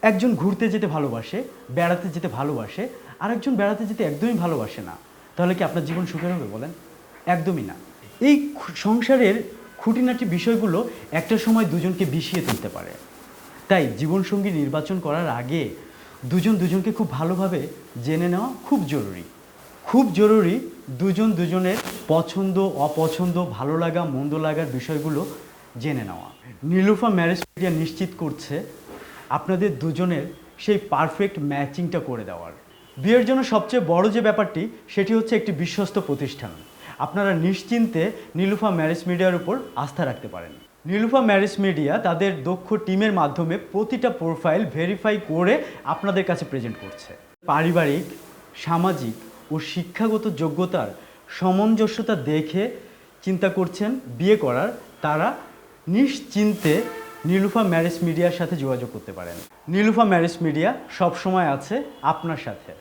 একজন ঘুরতে যেতে ভালোবাসে, বেড়াতে যেতে ভালোবাসে, আরেকজন বেড়াতে যেতে একদমই ভালোবাসে না, তাহলে কি আপনার জীবন সুখের হবে বলেন? একদমই না। এই সংসারের খুঁটিনাটি বিষয়গুলো একটা সময় দুজনকে বিষিয়ে তুলতে পারে। তাই জীবনসঙ্গী নির্বাচন করার আগে দুজন দুজনকে খুব ভালোভাবে জেনে নেওয়া খুব জরুরি। খুব জরুরি দুজন দুজনের পছন্দ অপছন্দ, ভালো লাগা মন্দ লাগার বিষয়গুলো জেনে নেওয়া। নীলুফা ম্যারেজ মিডিয়া নিশ্চিত করছে আপনাদের দুজনের সেই পারফেক্ট ম্যাচিংটা করে দেওয়ার। বিয়ের জন্য সবচেয়ে বড় যে ব্যাপারটি সেটি হচ্ছে একটি বিশ্বস্ত প্রতিষ্ঠান। আপনারা নিশ্চিন্তে নীলুফা ম্যারেজ মিডিয়ার উপর আস্থা রাখতে পারেন। নীলুফা ম্যারেজ মিডিয়া তাদের দক্ষ টিমের মাধ্যমে প্রতিটা প্রোফাইল ভেরিফাই করে আপনাদের কাছে প্রেজেন্ট করছে। পারিবারিক, সামাজিক ও শিক্ষাগত যোগ্যতার সামঞ্জস্যতা দেখে চিন্তা করছেন বিয়ে করার, তারা নিশ্চিন্তে নীলুফা ম্যারেজ মিডিয়ার সাথে যোগাযোগ করতে পারেন। নীলুফা ম্যারেজ মিডিয়া সবসময় আছে আপনার সাথে।